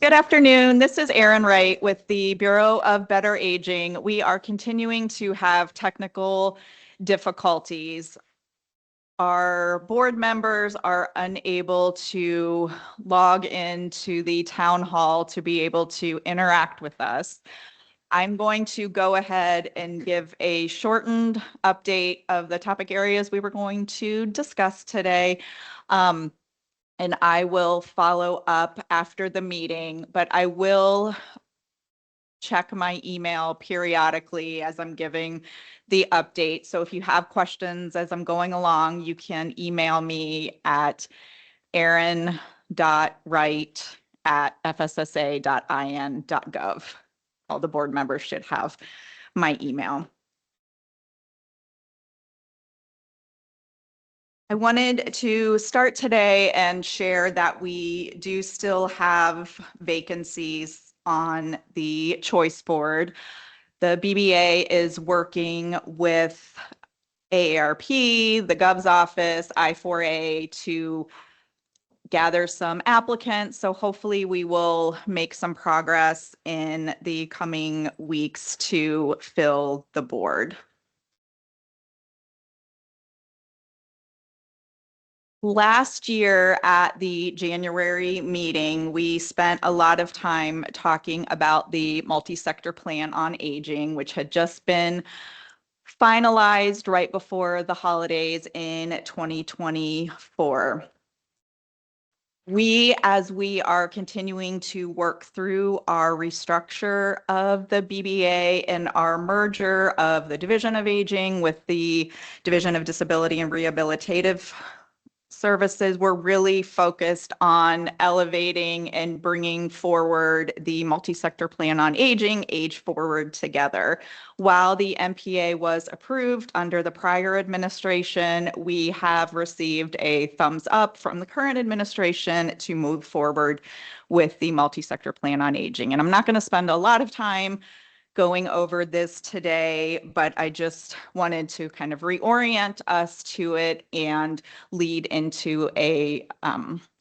Good afternoon. This is Erin Wright with the Bureau of Better Aging. We are continuing to have technical difficulties. Our board members are unable to log into the town hall to be able to interact with us. I'm going to go ahead and give a shortened update of the topic areas we were going to discuss today. And I will follow up after the meeting, but I will check my email periodically as I'm giving the update. So if you have questions as I'm going along, you can email me at erin.wright@fssa.in.gov. All the board members should have my email. I wanted to start today and share that we do still have vacancies on the choice board. The BBA is working with AARP, the Gov's office, I4A to gather some applicants. So hopefully we will make some progress in the coming weeks to fill the board. Last year at the January meeting, we spent a lot of time talking about the multi-sector plan on aging, which had just been finalized right before the holidays in 2024. As we are continuing to work through our restructure of the BBA and our merger of the Division of Aging with the Division of Disability and Rehabilitative Services, we're really focused on elevating and bringing forward the multi-sector plan on aging, Age Forward Together. While the MPA was approved under the prior administration, we have received a thumbs up from the current administration to move forward with the multi-sector plan on aging. And I'm not going to spend a lot of time going over this today, but I just wanted to kind of reorient us to it and lead into a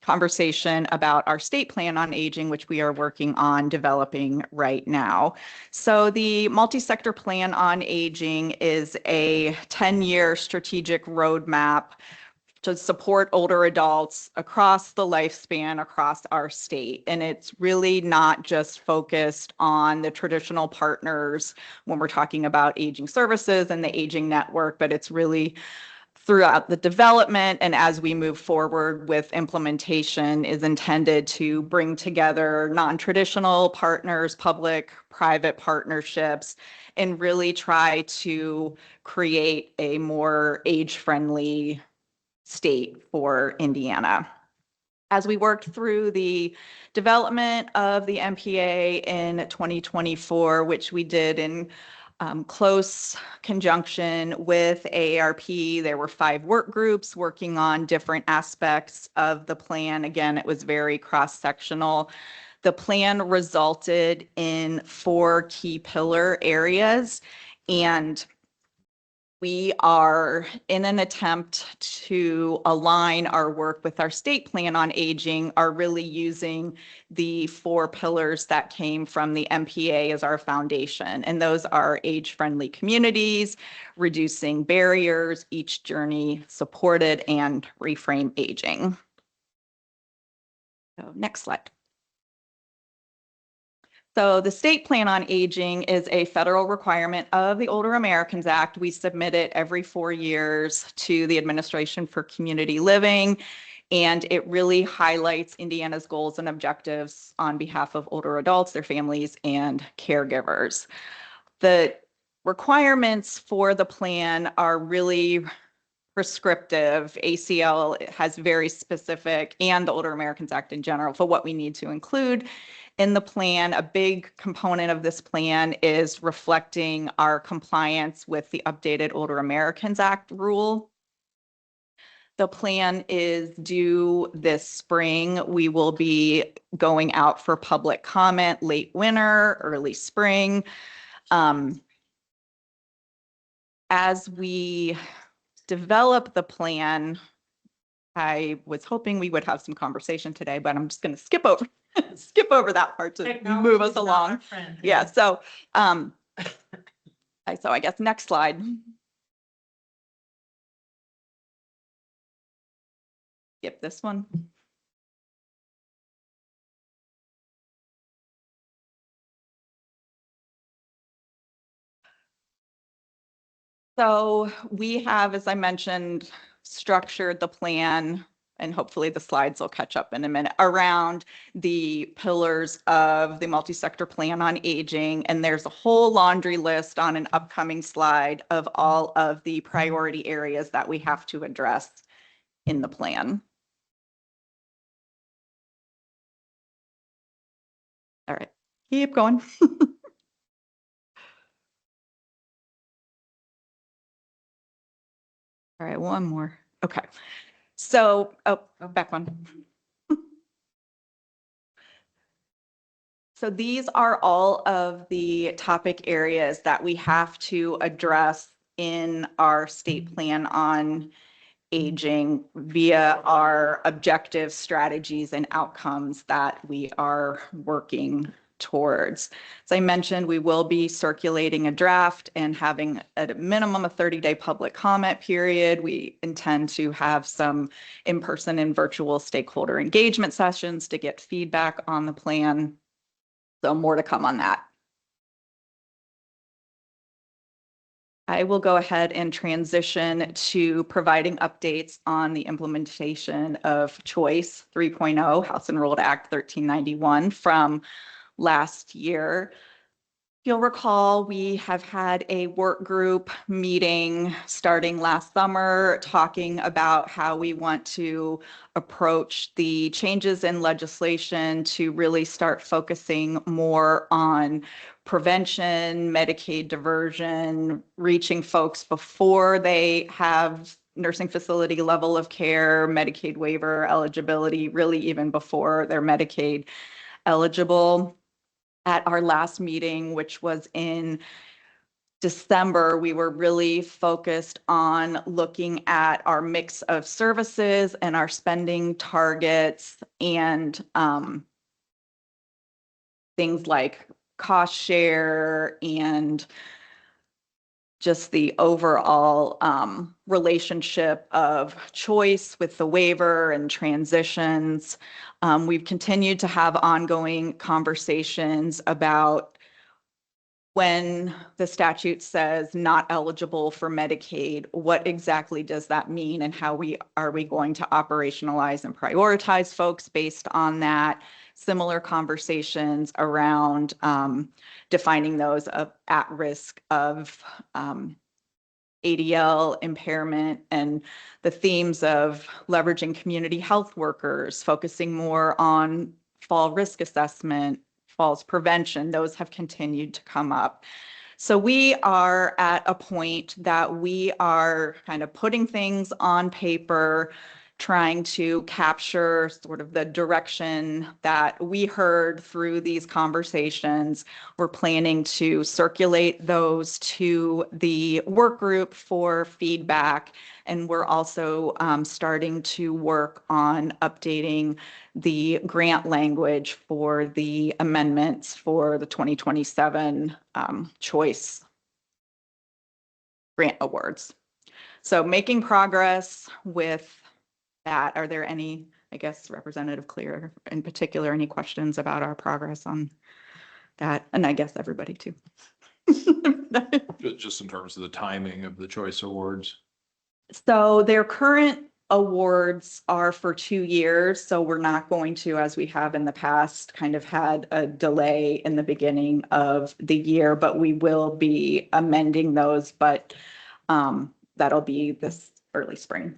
conversation about our state plan on aging, which we are working on developing right now. So the multi-sector plan on aging is a 10-year strategic roadmap to support older adults across the lifespan across our state. And it's really not just focused on the traditional partners when we're talking about aging services and the aging network, but it's really throughout the development and as we move forward with implementation is intended to bring together non-traditional partners, public-private partnerships, and really try to create a more age-friendly state for Indiana. As we worked through the development of the MPA in 2024, which we did in close conjunction with AARP, there were 5 work groups working on different aspects of the plan. Again, it was very cross-sectional. The plan resulted in 4 key pillar areas, and we are, in an attempt to align our work with our state plan on aging, are really using the 4 pillars that came from the MPA as our foundation. And those are age-friendly communities, reducing barriers, each journey supported, and reframe aging. So next slide. So the state plan on aging is a federal requirement of the Older Americans Act. We submit it every 4 years to the Administration for Community Living, and it really highlights Indiana's goals and objectives on behalf of older adults, their families, and caregivers. The requirements for the plan are really prescriptive. ACL has very specific, and the Older Americans Act in general, for what we need to include in the plan. A big component of this plan is reflecting our compliance with the updated Older Americans Act rule. The plan is due this spring. We will be going out for public comment late winter, early spring. As we develop the plan, I was hoping we would have some conversation today, but I'm just going to skip over skip over that part to move us along. Yeah. So, so I guess next slide. Skip this one. So we have, as I mentioned, structured the plan, and hopefully the slides will catch up in a minute, around the pillars of the multi-sector plan on aging. And there's a whole laundry list on an upcoming slide of all of the priority areas that we have to address in the plan. All right, keep going. All right, one more. Okay. So, back one. So these are all of the topic areas that we have to address in our state plan on aging via our objectives, strategies, and outcomes that we are working towards. As I mentioned, we will be circulating a draft and having at a minimum a 30-day public comment period. We intend to have some in-person and virtual stakeholder engagement sessions to get feedback on the plan. So more to come on that. I will go ahead and transition to providing updates on the implementation of Choice 3.0, House Enrolled Act 1391 from last year. You'll recall we have had a work group meeting starting last summer talking about how we want to approach the changes in legislation to really start focusing more on prevention, Medicaid diversion, reaching folks before they have nursing facility level of care, Medicaid waiver eligibility, really even before they're Medicaid eligible. At our last meeting, which was in December, we were really focused on looking at our mix of services and our spending targets and things like cost share and just the overall relationship of choice with the waiver and transitions. We've continued to have ongoing conversations about when the statute says not eligible for Medicaid, what exactly does that mean and how are we going to operationalize and prioritize folks based on that? Similar conversations around defining those at risk of ADL impairment and the themes of leveraging community health workers, focusing more on fall risk assessment, falls prevention. Those have continued to come up. So we are at a point that we are kind of putting things on paper, trying to capture sort of the direction that we heard through these conversations. We're planning to circulate those to the work group for feedback. And we're also starting to work on updating the grant language for the amendments for the 2027 choice grant awards. So making progress with that. Are there any, I guess, Representative Clear in particular, any questions about our progress on that? And I guess everybody too. Just in terms of the timing of the choice awards. So their current awards are for 2 years. So we're not going to, as we have in the past, kind of had a delay in the beginning of the year, but we will be amending those, but that'll be this early spring.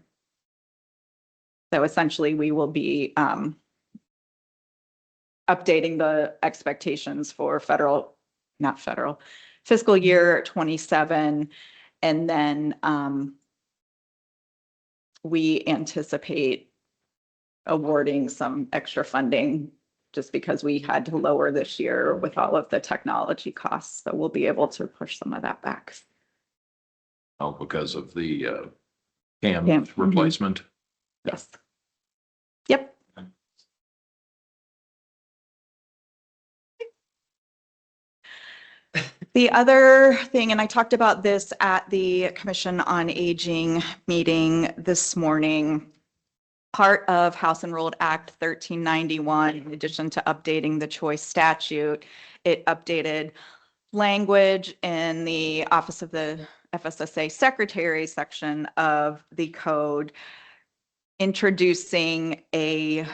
So essentially, we will be updating the expectations for fiscal year 27. And then we anticipate awarding some extra funding just because we had to lower this year with all of the technology costs. So we'll be able to push some of that back. Oh, because of the CAM CAM, mhm. replacement. Yes. Yep. The other thing, and I talked about this at the Commission on Aging meeting this morning, part of House Enrolled Act 1391, in addition to updating the choice statute, it updated language in the Office of the FSSA Secretary section of the code, introducing a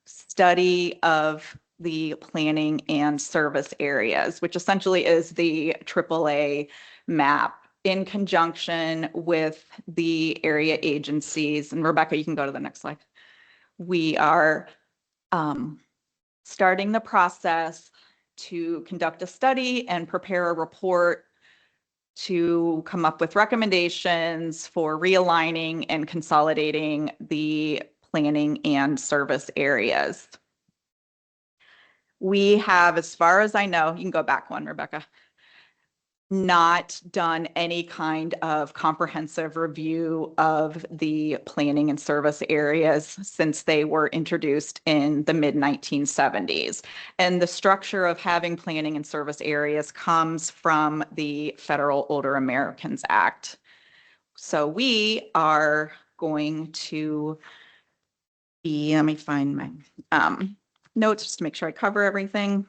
study of the planning and service areas, which essentially is the AAA map in conjunction with the area agencies. And Rebecca, you can go to the next slide. We are starting the process to conduct a study and prepare a report to come up with recommendations for realigning and consolidating the planning and service areas. We have, as far as I know, you can go back one, Rebecca, not done any kind of comprehensive review of the planning and service areas since they were introduced in the mid-1970s. And the structure of having planning and service areas comes from the Federal Older Americans Act. So we are going to be, let me find my notes just to make sure I cover everything.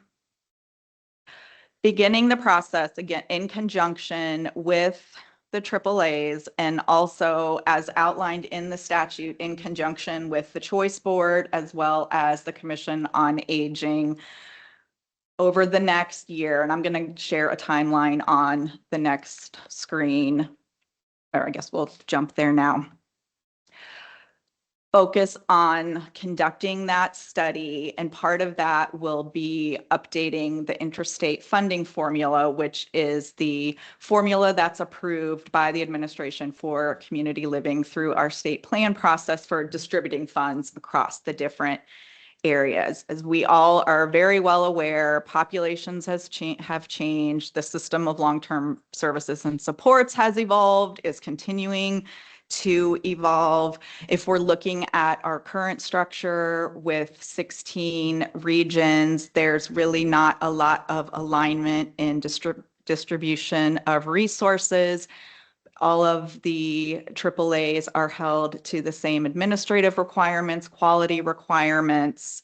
Beginning the process again in conjunction with the AAAs and also as outlined in the statute in conjunction with the Choice Board as well as the Commission on Aging over the next year. And I'm going to share a timeline on the next screen, or I guess we'll jump there now. Focus on conducting that study, and part of that will be updating the interstate funding formula, which is the formula that's approved by the administration for community living through our state plan process for distributing funds across the different areas. As we all are very well aware, populations have changed. The system of long-term services and supports has evolved, is continuing to evolve. If we're looking at our current structure with 16 regions, there's really not a lot of alignment in distribution of resources. All of the AAAs are held to the same administrative requirements, quality requirements,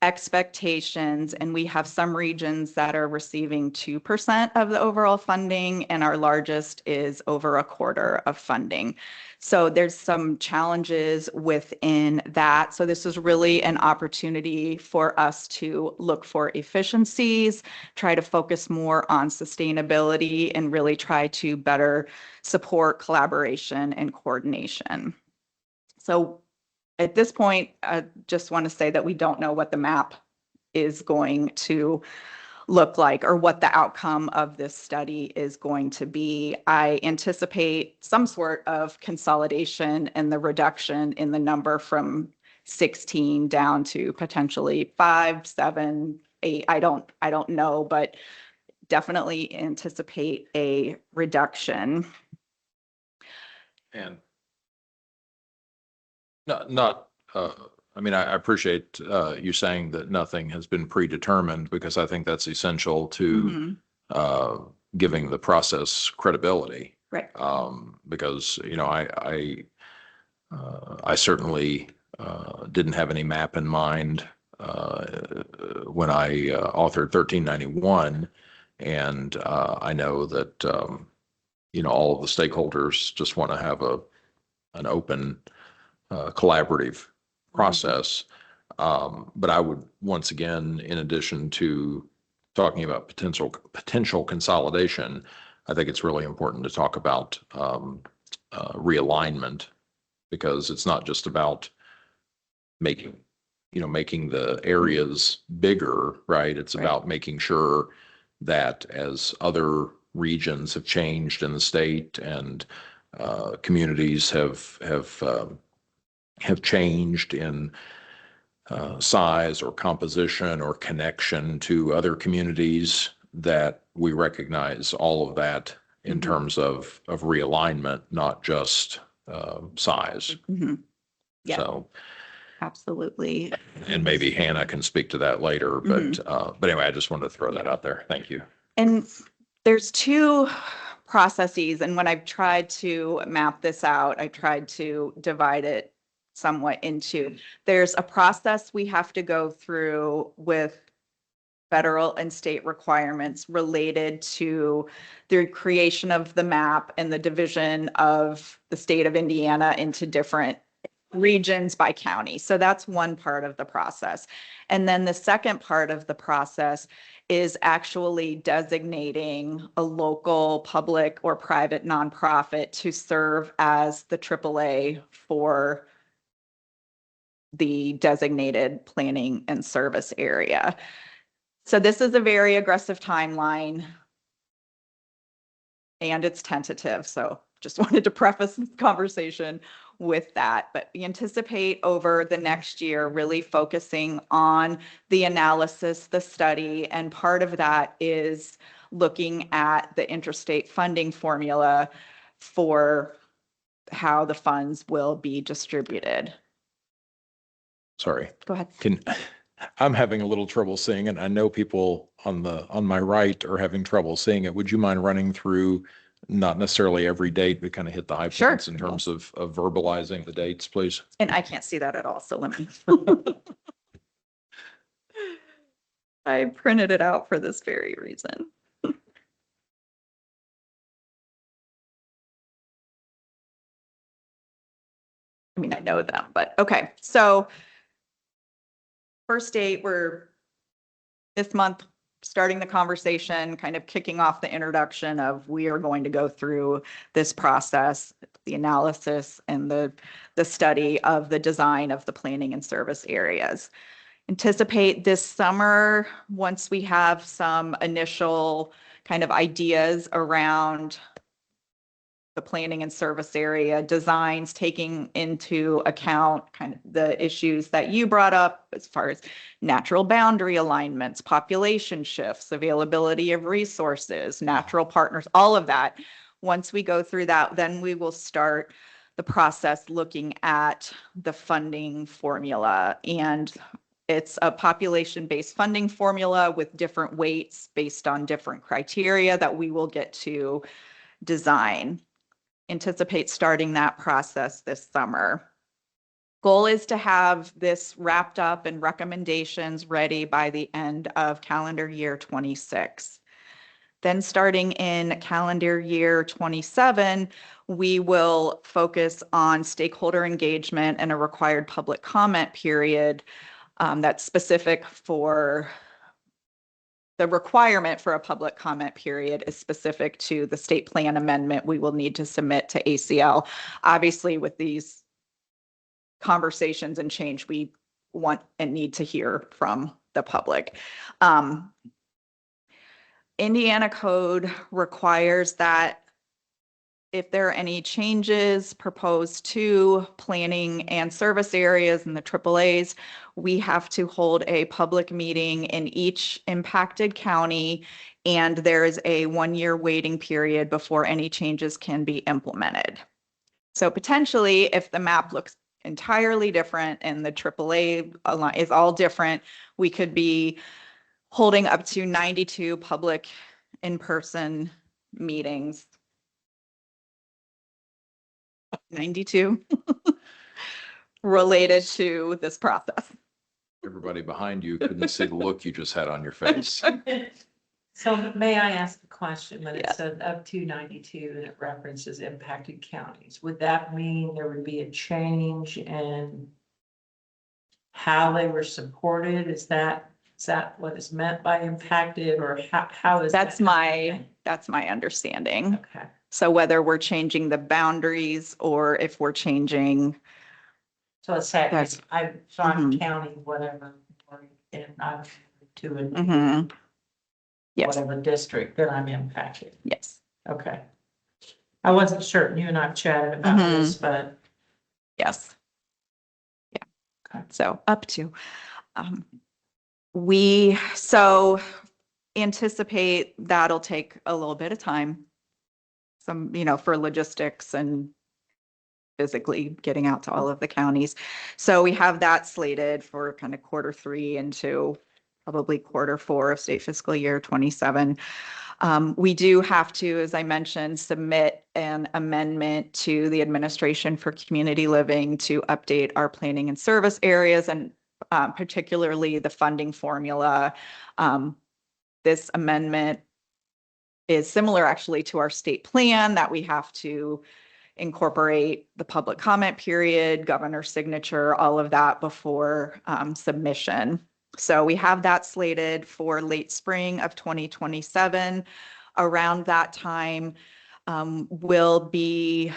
expectations, and we have some regions that are receiving 2% of the overall funding, and our largest is over a quarter of funding. So there's some challenges within that. So this is really an opportunity for us to look for efficiencies, try to focus more on sustainability, and really try to better support collaboration and coordination. So at this point, I just want to say that we don't know what the map is going to look like or what the outcome of this study is going to be. I anticipate some sort of consolidation and the reduction in the number from 16 down to potentially 5, 7, 8. I don't know, but definitely anticipate a reduction. And I mean, I appreciate you saying that nothing has been predetermined, because I think that's essential to giving the process credibility. Right. Because, you know, I certainly didn't have any map in mind when I authored 1391. And I know that, you know, all of the stakeholders just want to have an open, collaborative process. But I would, once again, in addition to talking about potential consolidation, I think it's really important to talk about realignment, because it's not just about making the areas bigger, right? It's about making sure that as other regions have changed in the state and communities have changed in size or composition or connection to other communities, that we recognize all of that in terms of realignment, not just size. Mhm. Yeah, So, absolutely. and maybe Hannah can speak to that later, but anyway, I just wanted to throw that out there. Thank you. And there's two processes, and when I've tried to map this out, I tried to divide it somewhat into, there's a process we have to go through with federal and state requirements related to the creation of the map and the division of the state of Indiana into different regions by county. So that's one part of the process. And then the second part of the process is actually designating a local public or private nonprofit to serve as the AAA for the designated planning and service area. So this is a very aggressive timeline and it's tentative. So just wanted to preface this conversation with that. But we anticipate over the next year really focusing on the analysis, the study, and part of that is looking at the interstate funding formula for how the funds will be distributed. Sorry. Go ahead. I'm having a little trouble seeing it. I know people on my right are having trouble seeing it. Would you mind running through, not necessarily every date, but kind of hit the high Sure. points in terms of verbalizing the dates, please? And I can't see that at all, so let me. I printed it out for this very reason. I mean, I know them, but okay. So first date, we're this month starting the conversation, kind of kicking off the introduction of we are going to go through this process, the analysis and the study of the design of the planning and service areas. Anticipate this summer, once we have some initial kind of ideas around the planning and service area designs, taking into account kind of the issues that you brought up as far as natural boundary alignments, population shifts, availability of resources, natural partners, all of that. Once we go through that, then we will start the process looking at the funding formula. And it's a population-based funding formula with different weights based on different criteria that we will get to design. Anticipate starting that process this summer. Goal is to have this wrapped up and recommendations ready by the end of calendar year 26. Then starting in calendar year 27, we will focus on stakeholder engagement and a required public comment period that's specific for the requirement for a public comment period is specific to the state plan amendment we will need to submit to ACL. Obviously, with these conversations and change, we want and need to hear from the public. Indiana code requires that if there are any changes proposed to planning and service areas in the AAAs, we have to hold a public meeting in each impacted county, and there is a 1-year waiting period before any changes can be implemented. So potentially, if the map looks entirely different and the AAA is all different, we could be holding up to 92 public in-person meetings. 92 related to this process. Everybody behind you couldn't see the look you just had on your face. So may I ask a question? When it Yeah. said up to 92 and it references impacted counties, would that mean there would be a change in how they were supported? Is that what is meant by impacted, or how is That's that? my understanding. Okay. So whether we're changing the boundaries or if we're changing, So it's that, That's- I'm Mhm. county, whatever, and I'm to a yes, whatever district that I'm impacted. yes, Okay. I wasn't sure. You and I've chatted about this, but yes. Yeah. Okay. So up to, we so anticipate that'll take a little bit of time. Some, for logistics and physically getting out to all of the counties. So we have that slated for kind of Q3 into probably Q4 of state fiscal year 27. We do have to, as I mentioned, submit an amendment to the Administration for Community Living to update our planning and service areas and particularly the funding formula. This amendment is similar actually to our state plan that we have to incorporate the public comment period, governor's signature, all of that before submission. So we have that slated for late spring of 2027. Around that time will be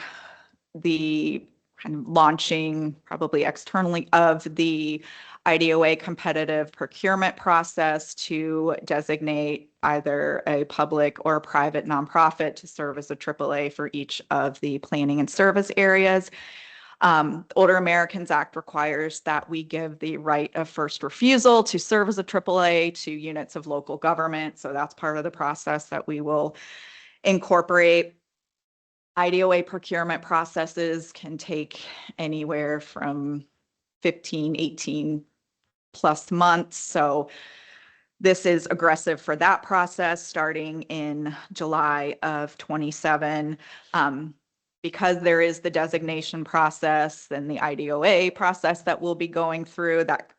the kind of launching probably externally of the IDOA competitive procurement process to designate either a public or a private nonprofit to serve as a AAA for each of the planning and service areas. Older Americans Act requires that we give the right of first refusal to serve as a AAA to units of local government. So that's part of the process that we will incorporate. IDOA procurement processes can take anywhere from 15, 18 plus months. So this is aggressive for that process starting in July of 27. Because there is the designation process and the IDOA process that we'll be going through, that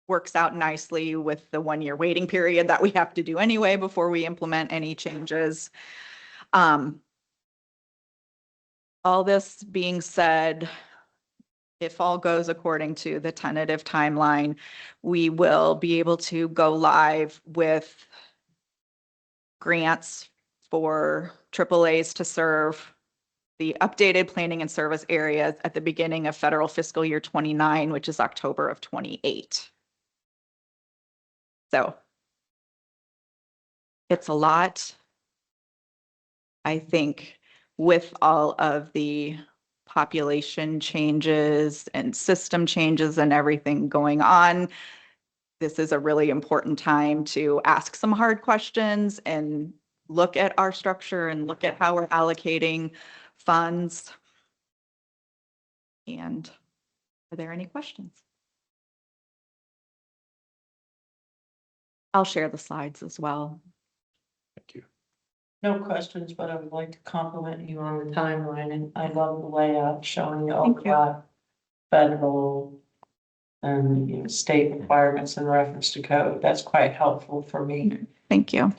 works out nicely with the 1-year waiting period that we have to do anyway before we implement any changes. All this being said, if all goes according to the tentative timeline, we will be able to go live with grants for AAAs to serve the updated planning and service areas at the beginning of federal fiscal year 29, which is October of 28. So it's a lot. I think with all of the population changes and system changes and everything going on, this is a really important time to ask some hard questions and look at our structure and look at how we're allocating funds. And are there any questions? I'll share the slides as well. Thank you. No questions, but I would like to compliment you on the timeline, and I love the layout showing the overlap, federal and state requirements in reference to code. That's quite helpful for me. Thank you.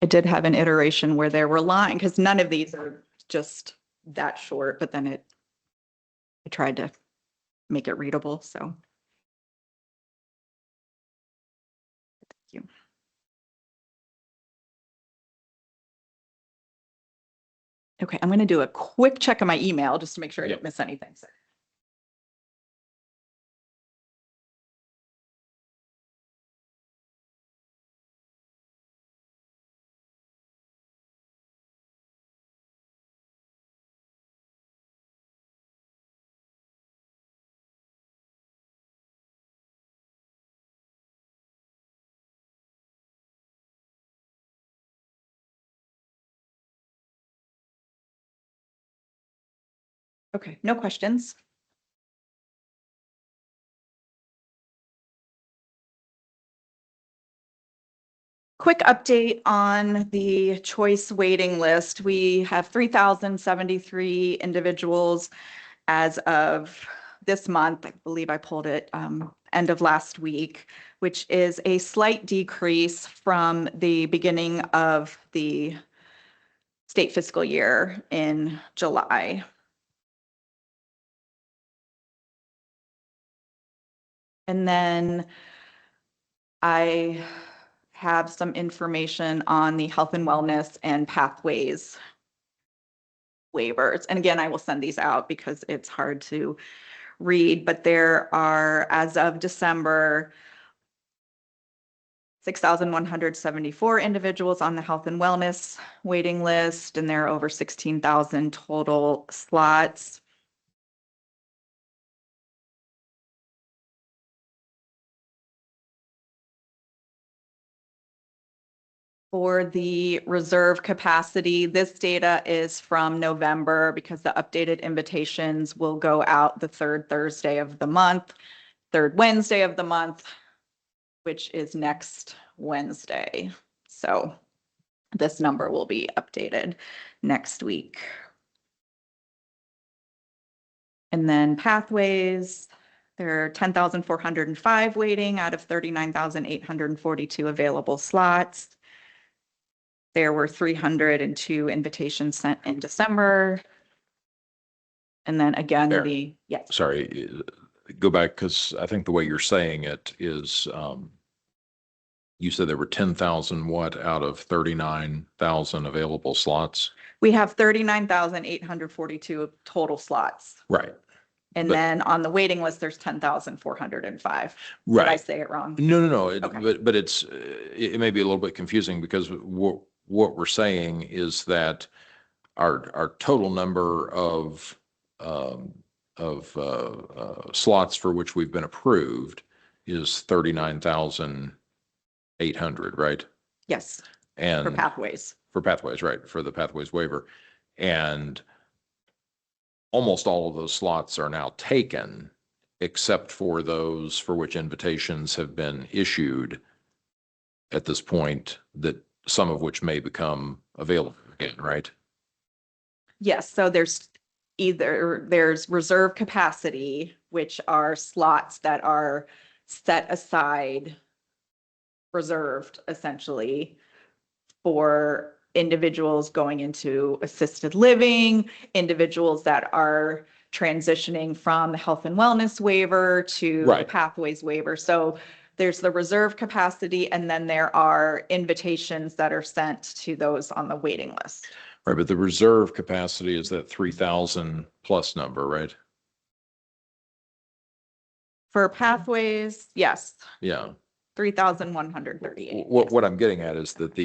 I did have an iteration where there were lines, because none of these are just that short, but then I tried to make it readable, so. Thank you. Okay, I'm going to do a quick check of my email just to make sure I don't miss anything. So. Okay, no questions. Quick update on the choice waiting list. We have 3,073 individuals as of this month. I believe I pulled it end of last week, which is a slight decrease from the beginning of the state fiscal year in July. And then I have some information on the health and wellness and pathways waivers. And again, I will send these out because it's hard to read, but there are, as of December, 6,174 individuals on the health and wellness waiting list, and there are over 16,000 total slots. For the reserve capacity, this data is from November because the updated invitations will go out the third Thursday of the month, third Wednesday of the month, which is next Wednesday. So this number will be updated next week. And then pathways, there are 10,405 waiting out of 39,842 available slots. There were 302 invitations sent in December. And then again, There. yes, Sorry, go back, because I think the way you're saying it is, you said there were 10,000 what out of 39,000 available slots? we have 39,842 total slots. Right. And But- then on the waiting list, there's 10,405. Did I Right. say it wrong? No. Okay. But it's, it may be a little bit confusing because what we're saying is that our total number of slots for which we've been approved is 39,800, right? Yes, And for pathways. for pathways, right, for the pathways waiver. And almost all of those slots are now taken, except for those for which invitations have been issued at this point, that some of which may become available again, right? Yes, so there's reserve capacity, which are slots that are set aside, reserved essentially for individuals going into assisted living, individuals that are transitioning from the health and wellness waiver to the Right. pathways waiver. So there's the reserve capacity, and then there are invitations that are sent to those on the waiting list. Right, but the reserve capacity is that 3,000 plus number, right? For pathways, yes, Yeah. 3,138. What I'm getting at is that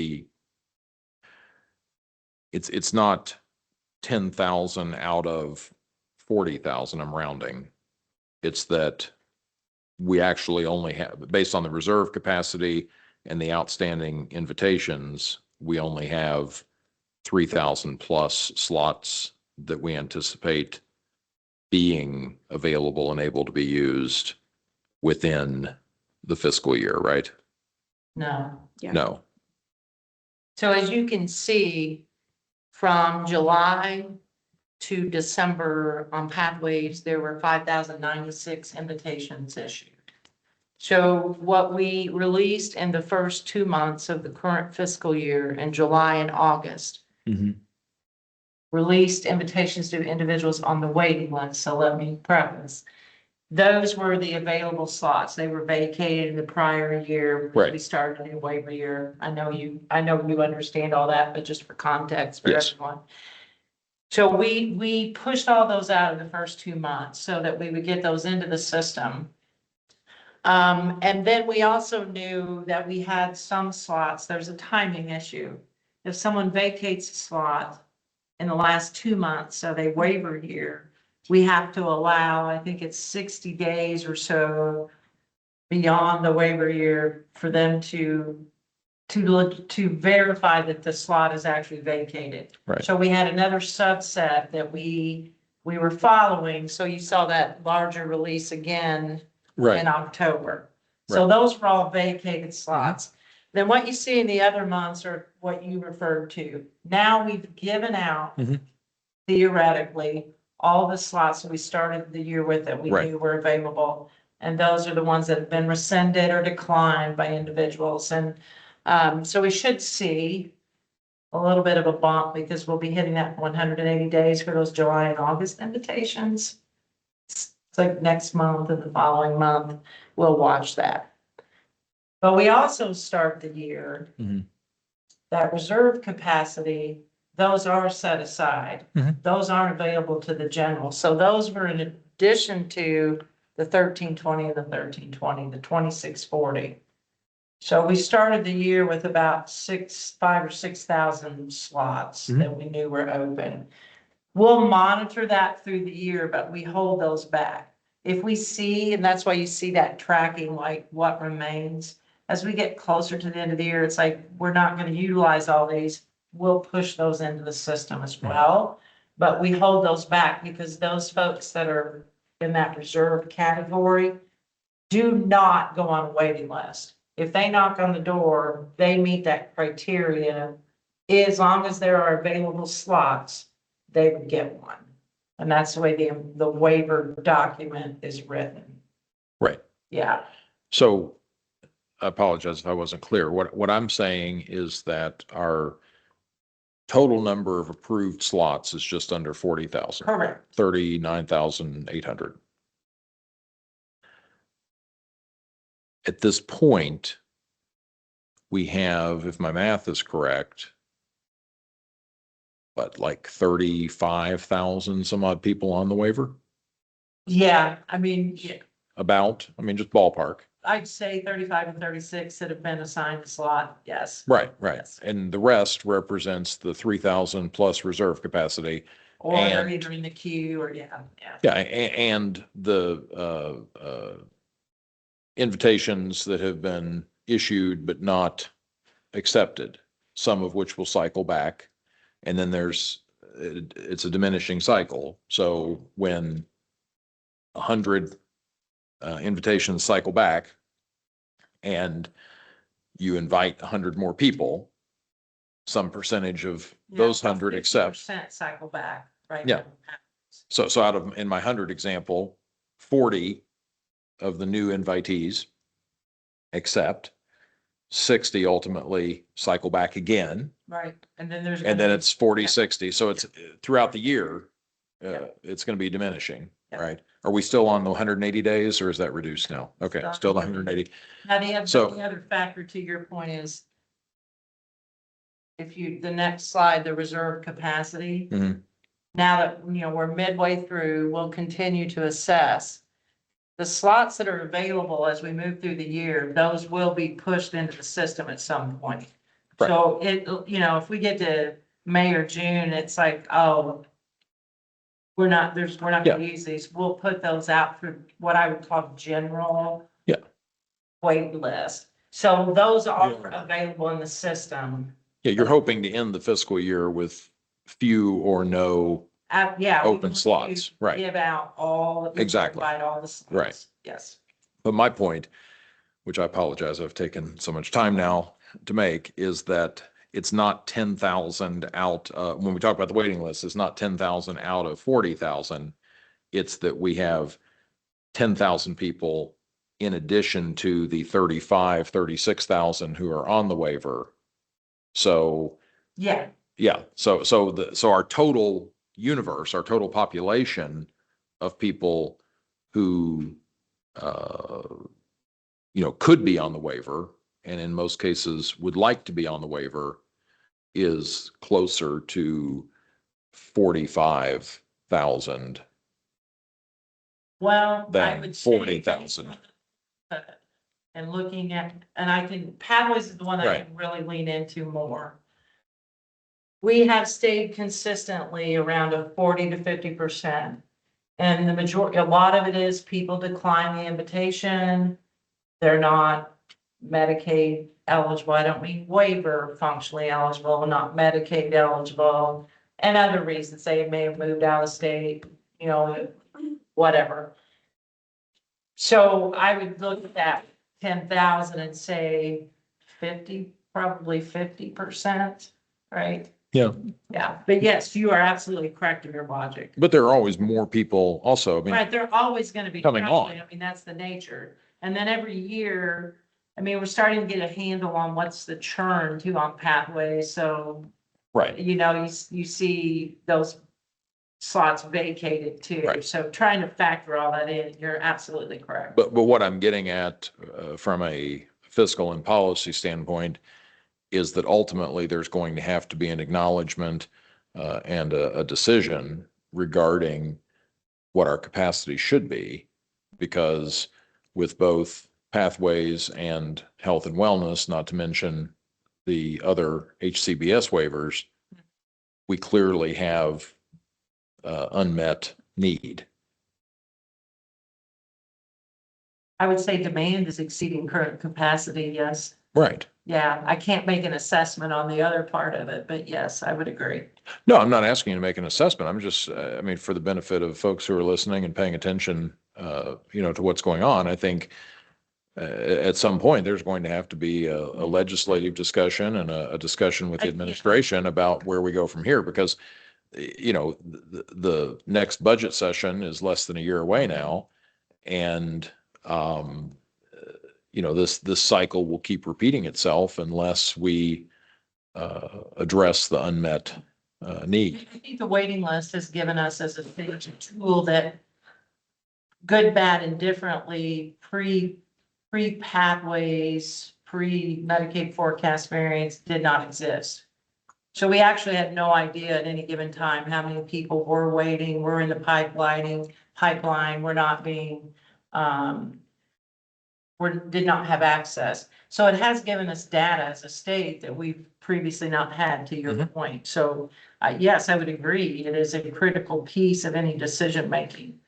it's not 10,000 out of 40,000, I'm rounding. It's that we actually only have, based on the reserve capacity and the outstanding invitations, we only have 3,000 plus slots that we anticipate being available and able to be used within the fiscal year, right? No. Yeah. No. So as you can see, from July to December on pathways, there were 5,096 invitations issued. So what we released in the first 2 months of the current fiscal year in July and August, released invitations to individuals on the waiting list. So let me preface. Those were the available slots. They were vacated in the prior year. Right. We started a new waiver year. I know you understand all that, but just for context for Yes. everyone. So we pushed all those out of the first 2 months so that we would get those into the system. And then we also knew that we had some slots, there's a timing issue. If someone vacates a slot in the last 2 months of a waiver year, we have to allow, I think it's 60 days or so beyond the waiver year for them to verify that the slot is actually vacated. Right. So we had another subset that we were following. So you saw that larger release again in October. So those were all vacated slots. Then what you see in the other months are what you referred to. Now we've given out theoretically all the slots that we started the year with that we Right. knew were available. And those are the ones that have been rescinded or declined by individuals. And so we should see a little bit of a bump because we'll be hitting that 180 days for those July and August invitations. It's like next month and the following month, we'll watch that. But we also start the year, that reserve capacity, those are set aside. Those aren't available to the general. So those were in addition to the 1320 and the 1320, the 2640. So we started the year with about 5,000 or 6,000 slots that we knew were open. We'll monitor that through the year, but we hold those back. If we see, and that's why you see that tracking, like what remains, as we get closer to the end of the year, it's like, we're not gonna utilize all these. We'll push those into the system as well. But we hold those back because those folks that are in that reserve category do not go on a waiting list. If they knock on the door, they meet that criteria. As long as there are available slots, they would get one. And that's the way the waiver document is written. Right. Yeah, So I apologize if I wasn't clear. What I'm saying is that our total number of approved slots is just under 40,000, correct. 39,800. At this point, we have, if my math is correct, but like 35,000 some odd people on the waiver, Yeah, I mean, yeah, I mean, just ballpark. I'd say 35 and 36 that have been assigned a slot, yes. Right, right. Yes. And the rest represents the 3,000 plus reserve capacity. Or And- they're either in the queue or, yeah. Yeah, and the invitations that have been issued but not accepted, some of which will cycle back. And then it's a diminishing cycle. So when 100 invitations cycle back and you invite 100 more people, some percentage of those 100 accept. Percent cycle back, right? Yeah. So out of, in my 100 example, 40 of the new invitees accept, 60 ultimately cycle back again, Right, and then there's. and then it's 40, 60. So it's throughout the year, Yeah. it's going to be diminishing, Yeah. right? Are we still on the 180 days or is that reduced now? Okay, still 180. Now, So- the other factor to your point is if you, the next slide, the reserve capacity. Mhm. Now that, we're midway through, we'll continue to assess. The slots that are available as we move through the year, those will be pushed into the system at some point. Right. So if we get to May or June, it's like, oh, we're not gonna use these. We'll put those out for what I would call general. Yeah. Wait list. So those are Yeah. available in the system. Yeah, you're hoping to end the fiscal year with few or no, Yeah. we Open want to slots, right. Give out all. Exactly. Provide all the slots. Right. Yes. but my point, which I apologize, I've taken so much time now to make, is that it's not 10,000 out, when we talk about the waiting list, it's not 10,000 out of 40,000. It's that we have 10,000 people in addition to the 36,000 who are on the waiver. So, Yeah. yeah, so our total universe, our total population of people who, could be on the waiver and in most cases would like to be on the waiver is closer to 45,000. Well, I Than would say. 40,000. And looking at, and I can, Pathways is the one I Right. can really lean into more. We have stayed consistently around a 40 to 50%. And a lot of it is people decline the invitation. They're not Medicaid eligible. I don't mean waiver functionally eligible, not Medicaid eligible. And other reasons, they may have moved out of state, whatever. So I would look at that 10,000 and say 50, probably 50%, right? Yeah. Yeah, but yes, you are absolutely correct in your logic. But there are always more people also. I mean, Right, they're always gonna be. Coming on. I mean, that's the nature. And then every year, we're starting to get a handle on what's the churn too on Pathways, so, right. you see those slots vacated too. Right. So trying to factor all that in, you're absolutely correct. But what I'm getting at from a fiscal and policy standpoint is that ultimately there's going to have to be an acknowledgement and a decision regarding what our capacity should be, because with both Pathways and Health and Wellness, not to mention the other HCBS waivers, we clearly have unmet need. I would say demand is exceeding current capacity, yes. Right. Yeah, I can't make an assessment on the other part of it, but yes, I would agree. No, I'm not asking you to make an assessment. I'm just, I mean, for the benefit of folks who are listening and paying attention, to what's going on, I think at some point, there's going to have to be a legislative discussion and a discussion with the administration about where we go from here, because, the next budget session is less than a year away now. And, this cycle will keep repeating itself unless we address the unmet need. I think the waiting list has given us as a stage a tool that good, bad, and differently pre-pathways, pre-Medicaid forecast variants did not exist. So we actually had no idea at any given time how many people were waiting, were in the pipeline, were not being, did not have access. So it has given us data as a state that we've previously not had, to your point. So yes, I would agree. It is a critical piece of any decision making.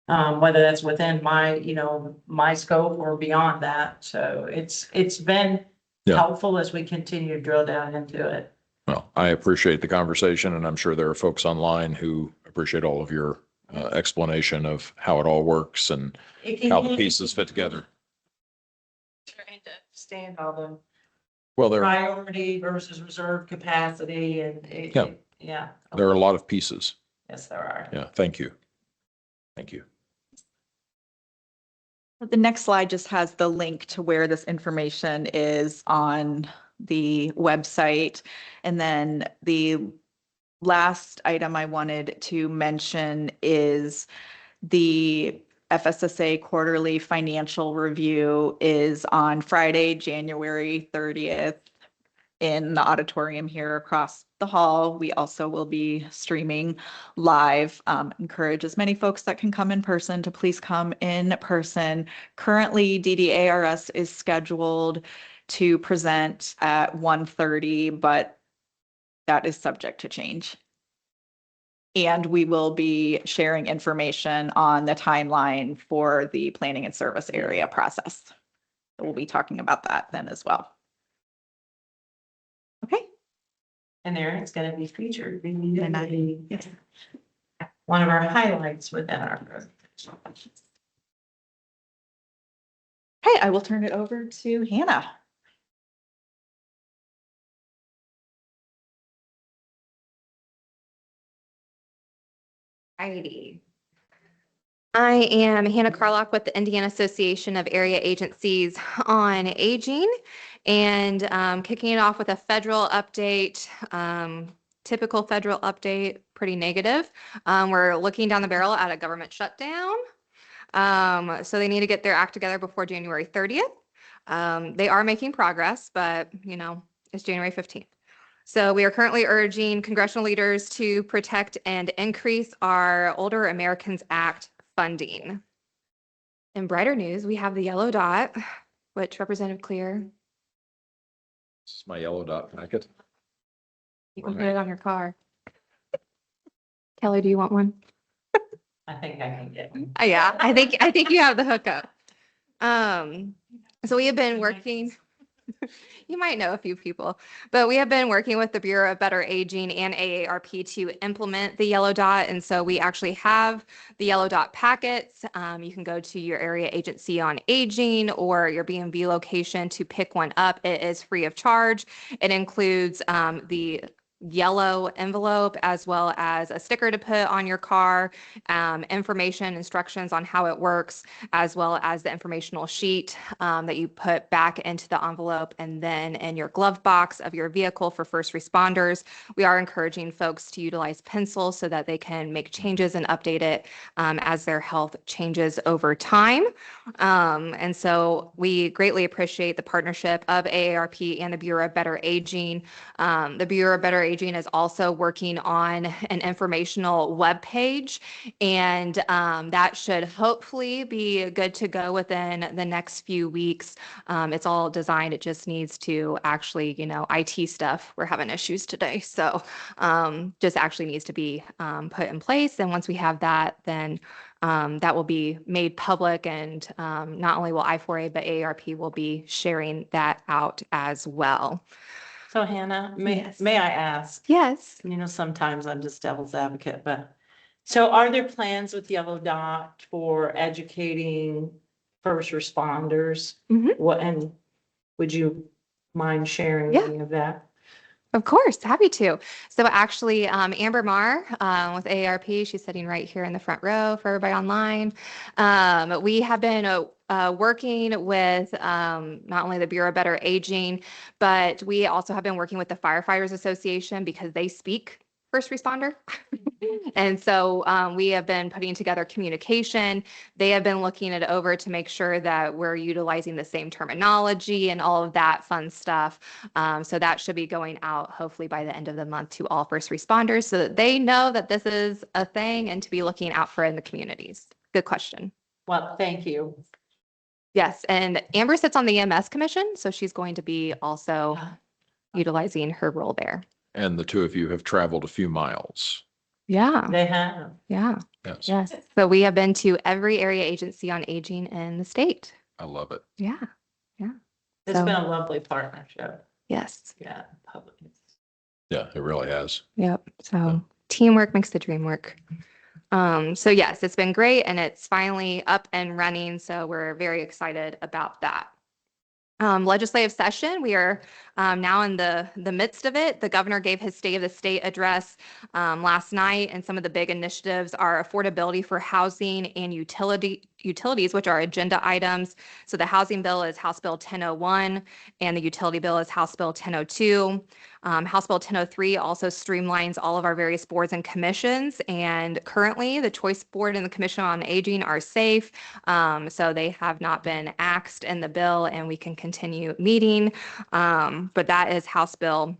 Whether that's within my scope or beyond that. So it's been helpful as we continue to drill down into it. Well, I appreciate the conversation, and I'm sure there are folks online who appreciate all of your explanation of how it all works and how the pieces fit together. Trying to understand all the Well, there priority versus reserve capacity and there are a lot of pieces. Yes, there are. Yeah, thank you. Thank you. The next slide just has the link to where this information is on the website. And then the last item I wanted to mention is the FSSA quarterly financial review is on Friday, January 30th in the auditorium here across the hall. We also will be streaming live. Encourage as many folks that can come in person to please come in person. Currently, DDARS is scheduled to present at 1:30, but that is subject to change. And we will be sharing information on the timeline for the planning and service area process. So we'll be talking about that then as well. Okay. And there it's going to be featured. One of our highlights within our presentation. Okay, I will turn it over to Hannah. Alrighty. I am Hannah Carlock with the Indiana Association of Area Agencies on Aging, and kicking it off with a federal update. Typical federal update, pretty negative. We're looking down the barrel at a government shutdown. So they need to get their act together before January 30th. They are making progress, but it's January 15th. So we are currently urging congressional leaders to protect and increase our Older Americans Act funding. In brighter news, we have the yellow dot, which Representative Clear. This is my yellow dot packet. You can put it on your car. Kelly, do you want one? I think I can get one. Yeah, I think you have the hookup. So we have been working. You might know a few people, but we have been working with the Bureau of Better Aging and AARP to implement the yellow dot. And so we actually have the yellow dot packets. You can go to your area agency on aging or your BMV location to pick one up. It is free of charge. It includes the yellow envelope as well as a sticker to put on your car, information, instructions on how it works, as well as the informational sheet that you put back into the envelope and then in your glove box of your vehicle for first responders. We are encouraging folks to utilize pencils so that they can make changes and update it as their health changes over time. And so we greatly appreciate the partnership of AARP and the Bureau of Better Aging. The Bureau of Better Aging is also working on an informational webpage, and that should hopefully be good to go within the next few weeks. It's all designed. It just needs to actually, IT stuff. We're having issues today. So just actually needs to be put in place. And once we have that, then that will be made public. And not only will I4A, but AARP will be sharing that out as well. So Hannah, Yes. may I ask? Yes. You know, sometimes I'm just devil's advocate, but so are there plans with Yellow Dot for educating first responders? Mhm. What, and would you mind sharing Yeah. any of that? Of course, happy to. So actually, Amber Marr with AARP, she's sitting right here in the front row for everybody online. We have been working with not only the Bureau of Better Aging, but we also have been working with the Firefighters Association because they speak first responder. And so we have been putting together communication. They have been looking it over to make sure that we're utilizing the same terminology and all of that fun stuff. So that should be going out hopefully by the end of the month to all first responders so that they know that this is a thing and to be looking out for in the communities. Good question. Well, thank you. Yes, and Amber sits on the EMS commission, so she's going to be also utilizing her role there. And the two of you have traveled a few miles. Yeah, They have. yeah, Yes, yes. So we have been to every area agency on aging in the state. I love it. Yeah, It's So- been a lovely partnership. yes, Yeah, public. Yeah, it really has. yep. So teamwork makes the dream work. So yes, it's been great and it's finally up and running. So we're very excited about that. Legislative session, we are now in the midst of it. The governor gave his State of the State address last night, and some of the big initiatives are affordability for housing and utilities, which are agenda items. So the housing bill is House Bill 1001, and the utility bill is House Bill 1002. House Bill 1003 also streamlines all of our various boards and commissions, and currently the Choice Board and the Commission on Aging are safe. So they have not been axed in the bill and we can continue meeting. But that is House Bill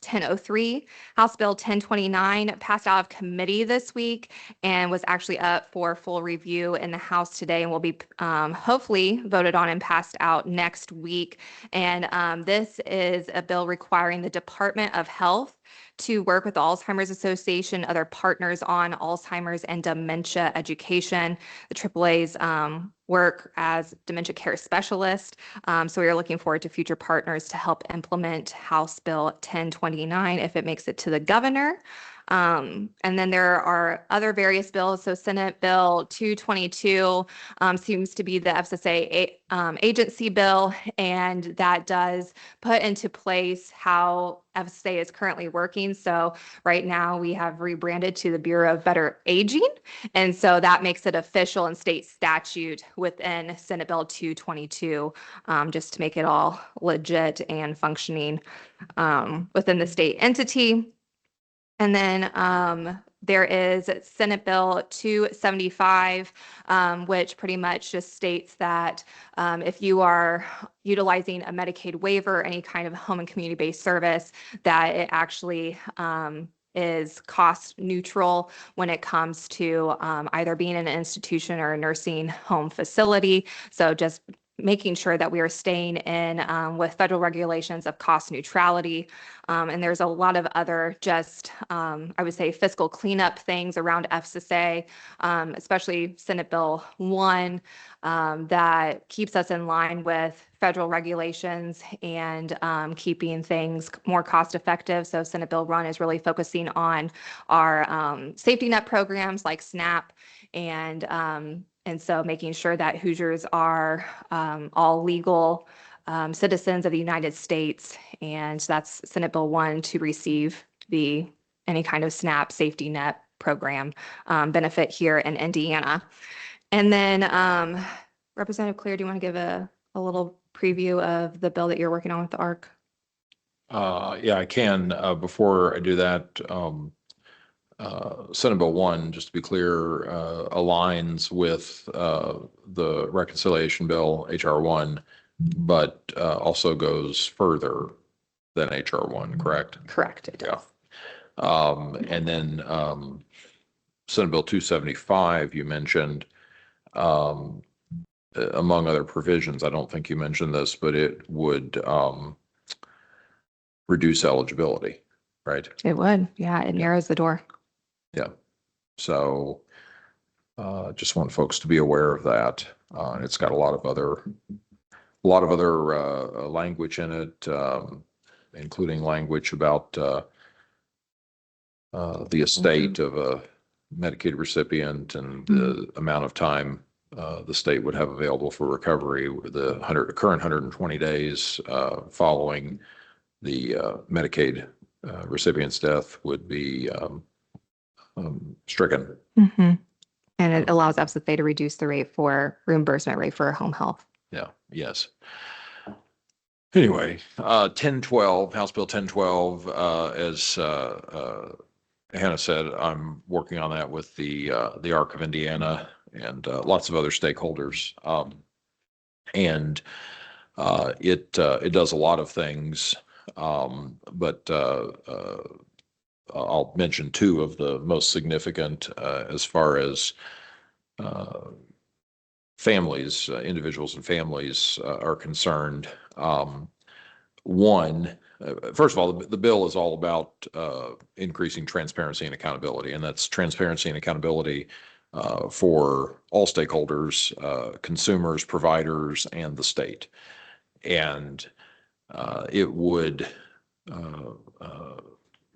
1003. House Bill 1029 passed out of committee this week and was actually up for full review in the House today and will be hopefully voted on and passed out next week. And this is a bill requiring the Department of Health to work with the Alzheimer's Association, other partners on Alzheimer's and dementia education. The AAA's work as dementia care specialist. So we are looking forward to future partners to help implement House Bill 1029 if it makes it to the governor. And then there are other various bills. So Senate Bill 222 seems to be the FSSA agency bill, and that does put into place how FSSA is currently working. So right now we have rebranded to the Bureau of Better Aging. And so that makes it official in state statute within Senate Bill 222, just to make it all legit and functioning within the state entity. And then there is Senate Bill 275, which pretty much just states that if you are utilizing a Medicaid waiver, any kind of home and community-based service, that it actually is cost neutral when it comes to either being in an institution or a nursing home facility. So just making sure that we are staying in with federal regulations of cost neutrality. And there's a lot of other just, I would say, fiscal cleanup things around FSSA, especially Senate Bill 1, that keeps us in line with federal regulations and keeping things more cost effective. So Senate Bill 1 is really focusing on our safety net programs like SNAP and so making sure that Hoosiers are all legal citizens of the United States. And that's Senate Bill 1 to receive any kind of SNAP safety net program benefit here in Indiana. And then Representative Clear, do you want to give a little preview of the bill that you're working on with the ARC? Yeah, I can. Before I do that, Senate Bill 1, just to be clear, aligns with the reconciliation bill, HR 1, but also goes further than HR 1, correct? Correct, it does. And then Senate Bill 275, you mentioned, among other provisions, I don't think you mentioned this, but it would reduce eligibility, right? It would, yeah, it narrows the door. Yeah. So Just want folks to be aware of that. It's got a lot of other language in it, including language about the estate of a Medicaid recipient and the amount of time the state would have available for recovery, the current 120 days following the Medicaid recipient's death would be stricken. Mhm. And it allows FSA to reduce the rate for reimbursement rate for home health. Yeah, yes. Anyway, 1012, House Bill 1012, as Hannah said, I'm working on that with the ARC of Indiana and lots of other stakeholders. And it does a lot of things, but I'll mention two of the most significant as far as families, individuals and families are concerned. One, first of all, the bill is all about increasing transparency and accountability, and that's transparency and accountability for all stakeholders, consumers, providers, and the state. And it would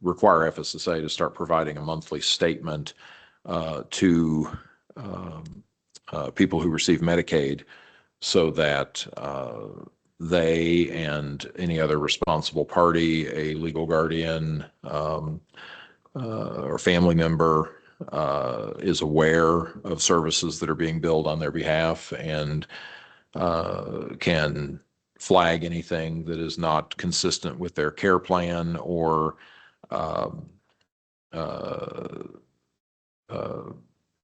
require FSSA to start providing a monthly statement to people who receive Medicaid so that they and any other responsible party, a legal guardian or family member is aware of services that are being billed on their behalf and can flag anything that is not consistent with their care plan or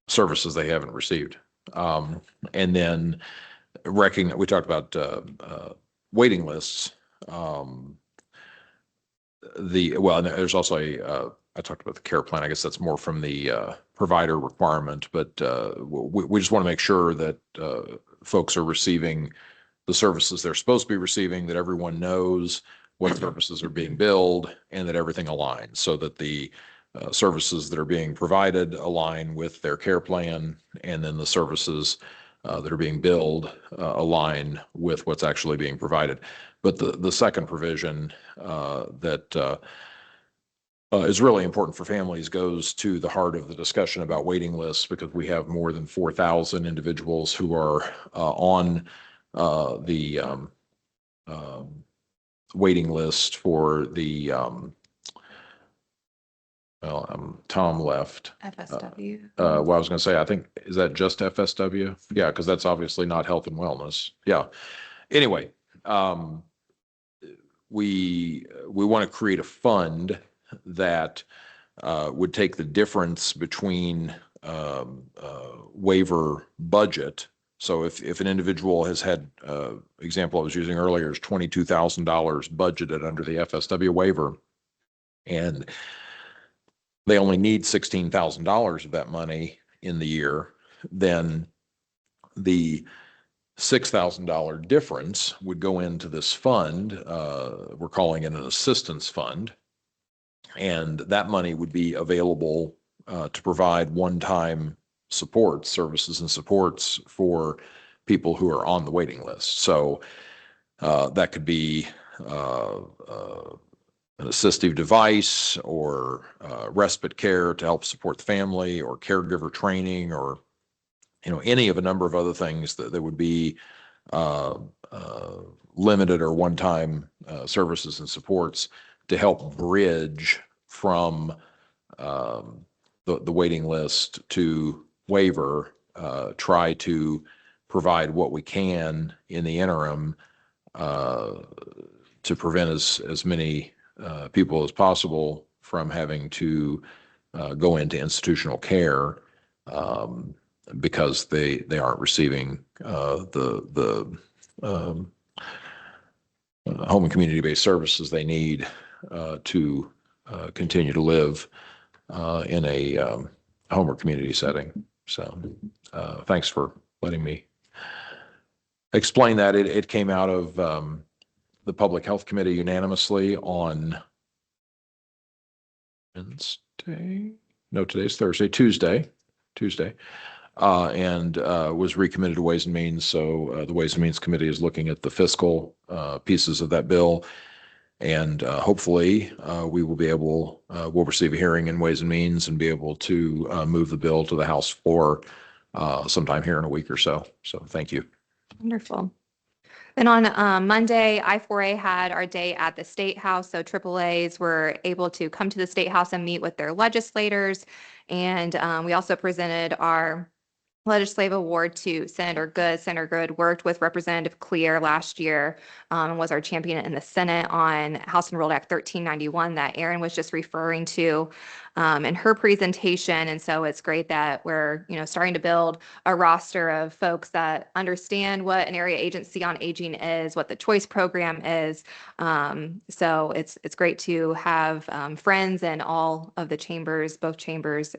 services they haven't received. And then we talked about waiting lists. There's also I talked about the care plan. I guess that's more from the provider requirement, but we just want to make sure that folks are receiving the services they're supposed to be receiving, that everyone knows what services are being billed, and that everything aligns so that the services that are being provided align with their care plan, and then the services that are being billed align with what's actually being provided. But the second provision that is really important for families goes to the heart of the discussion about waiting lists, because we have more than 4,000 individuals who are on the waiting list for the Tom left. FSW. Well, I was going to say, I think, is that just FSW? Yeah, because that's obviously not health and wellness. Yeah. Anyway, we want to create a fund that would take the difference between waiver budget. So if an individual has had, example I was using earlier is $22,000 budgeted under the FSW waiver, and they only need $16,000 of that money in the year, then the $6,000 difference would go into this fund. We're calling it an assistance fund. And that money would be available to provide one-time services and supports for people who are on the waiting list. So that could be an assistive device or respite care to help support the family, or caregiver training, or any of a number of other things that would be limited or one-time services and supports to help bridge from the waiting list to waiver, try to provide what we can in the interim to prevent as many people as possible from having to go into institutional care because they aren't receiving the home and community-based services they need to continue to live in a home or community setting. So thanks for letting me explain that. It came out of the Public Health Committee unanimously on Wednesday. No, today's Thursday, Tuesday. and was recommitted to Ways and Means. So the Ways and Means Committee is looking at the fiscal pieces of that bill. And hopefully we will be able, we'll receive a hearing in Ways and Means and be able to move the bill to the House floor sometime here in a week or so. So thank you. Wonderful. Then on Monday, I4A had our day at the State House. So AAAs were able to come to the State House and meet with their legislators. And we also presented our legislative award to Senator Good. Senator Good worked with Representative Clear last year and was our champion in the Senate on House Enrolled Act 1391 that Erin was just referring to in her presentation. And so it's great that we're, starting to build a roster of folks that understand what an area agency on aging is, what the choice program is. So it's great to have friends in all of the chambers, both chambers,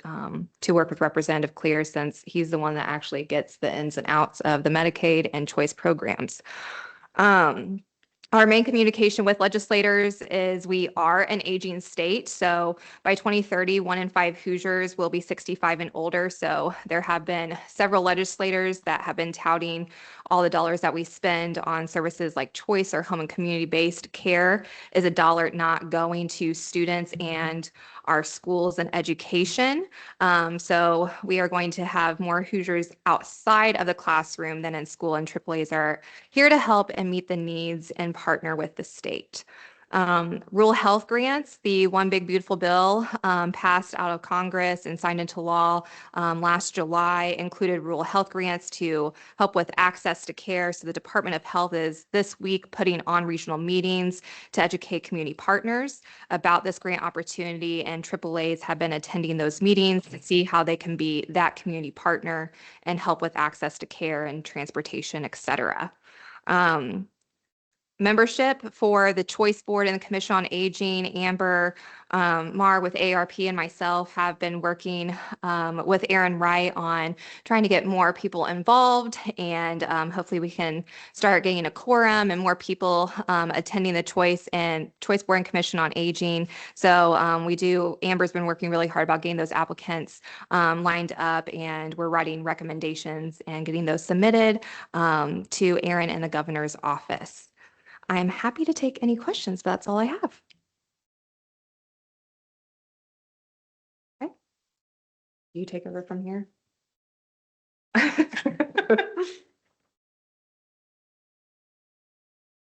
to work with Representative Clear, since he's the one that actually gets the ins and outs of the Medicaid and choice programs. Our main communication with legislators is we are an aging state. So by 2030, 1 in 5 Hoosiers will be 65 and older. So there have been several legislators that have been touting all the dollars that we spend on services like choice or home and community-based care is a dollar not going to students and our schools and education. So we are going to have more Hoosiers outside of the classroom than in school, and AAAs are here to help and meet the needs and partner with the state. Rural health grants, the One Big Beautiful Bill passed out of Congress and signed into law last July, included rural health grants to help with access to care. So the Department of Health is this week putting on regional meetings to educate community partners about this grant opportunity, and AAAs have been attending those meetings to see how they can be that community partner and help with access to care and transportation, et cetera. Membership for the Choice Board and the Commission on Aging, Amber, Mar with AARP and myself have been working with Erin Wright on trying to get more people involved, and hopefully we can start getting a quorum and more people attending the Choice Board and Commission on Aging. So Amber's been working really hard about getting those applicants lined up, and we're writing recommendations and getting those submitted to Erin and the governor's office. I'm happy to take any questions, but that's all I have. Okay. You take over from here.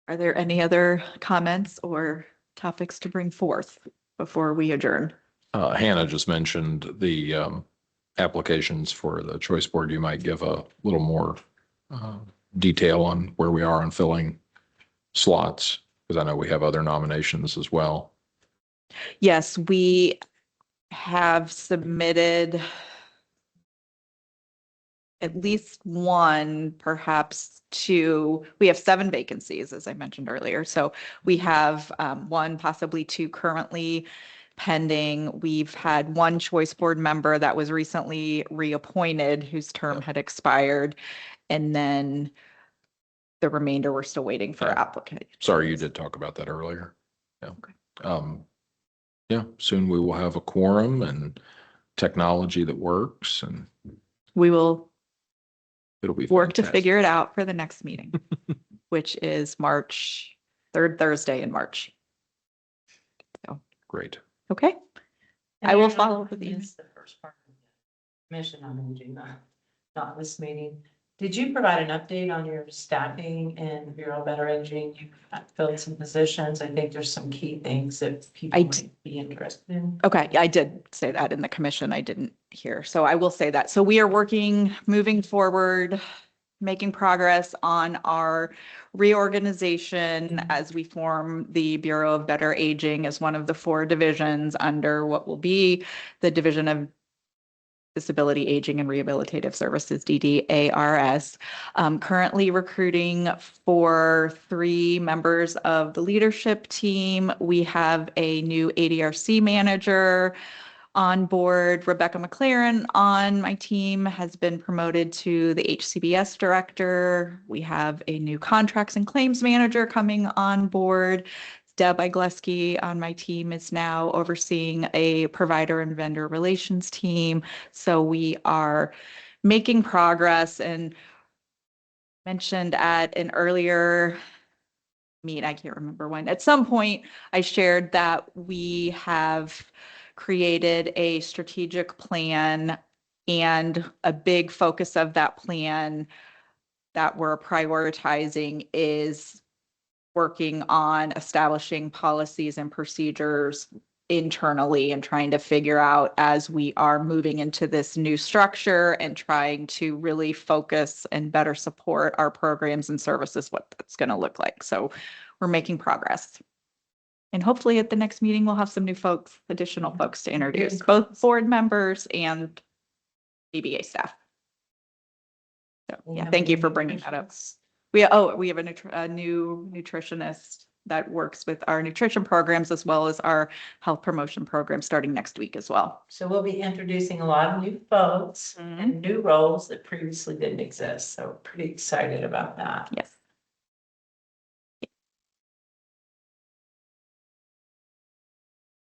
Are there any other comments or topics to bring forth before we adjourn? Hannah just mentioned the applications for the choice board. You might give a little more detail on where we are on filling slots, because I know we have other nominations as well. Yes, we have submitted at least one, perhaps two. We have 7 vacancies, as I mentioned earlier. So we have 1, possibly 2 currently pending. We've had 1 choice board member that was recently reappointed whose term had expired. And then the remainder, we're still waiting for applicants. Sorry, you did talk about that earlier. Yeah. Okay. Yeah, soon we will have a quorum and technology that works, and We will it'll be work to fantastic. figure it out for the next meeting, which is March, 3rd Thursday in March. Great. Okay. And I will Erin, follow up with I these. missed the first part of the Commission on Aging, not this meeting. Did you provide an update on your staffing in Bureau of Better Aging? You've filled some positions. I think there's some key things that people might be interested in. Okay, I did say that in the commission. I didn't hear. So I will say that. So we are moving forward, making progress on our reorganization as we form the Bureau of Better Aging as one of the 4 divisions under what will be the Division of Disability, Aging, and Rehabilitative Services, DDARS. Currently recruiting for 3 members of the leadership team. We have a new ADRC manager on board. Rebecca McLaren on my team has been promoted to the HCBS director. We have a new contracts and claims manager coming on board. Deb Igleski on my team is now overseeing a provider and vendor relations team. So we are making progress, and mentioned at an earlier meet, I can't remember when, at some point I shared that we have created a strategic plan, and a big focus of that plan that we're prioritizing is working on establishing policies and procedures internally and trying to figure out, as we are moving into this new structure and trying to really focus and better support our programs and services, what that's going to look like. So we're making progress. And hopefully at the next meeting, we'll have some new folks, additional folks to introduce, both board members and BBA staff. So yeah, thank you for bringing that up. We have a new nutritionist that works with our nutrition programs as well as our health promotion program starting next week as well. So we'll be introducing a lot of new folks and new roles that previously didn't exist. So pretty excited about that. Yes.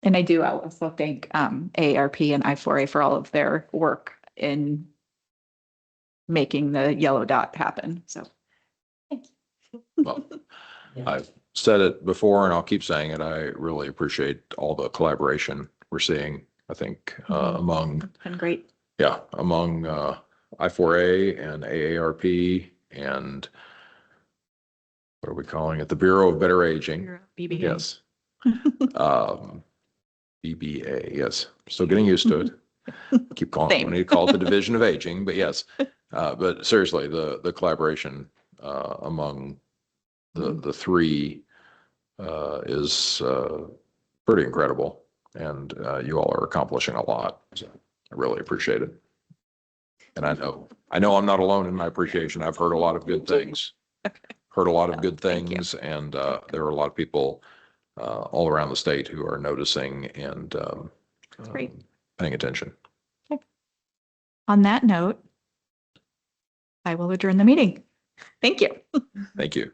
And I do also thank AARP and I4A for all of their work in making the yellow dot happen. So Well, I've said it before and I'll keep saying it. I really appreciate all the collaboration we're seeing, I think, among, it's been great. yeah, among I4A and AARP and what are we calling it? The Bureau of Better Aging. BBA. Yes. BBA, yes. Still getting used to it. Keep calling, Same. we need to call it the Division of Aging, but yes. But seriously, the collaboration among the three is pretty incredible, and you all are accomplishing a lot. So I really appreciate it. And I know I'm not alone in my appreciation. I've heard a lot of good things. Heard a lot of good Thank you. things, and there are a lot of people all around the state who are noticing and great. paying attention. On that note, I will adjourn the meeting. Thank you. Thank you.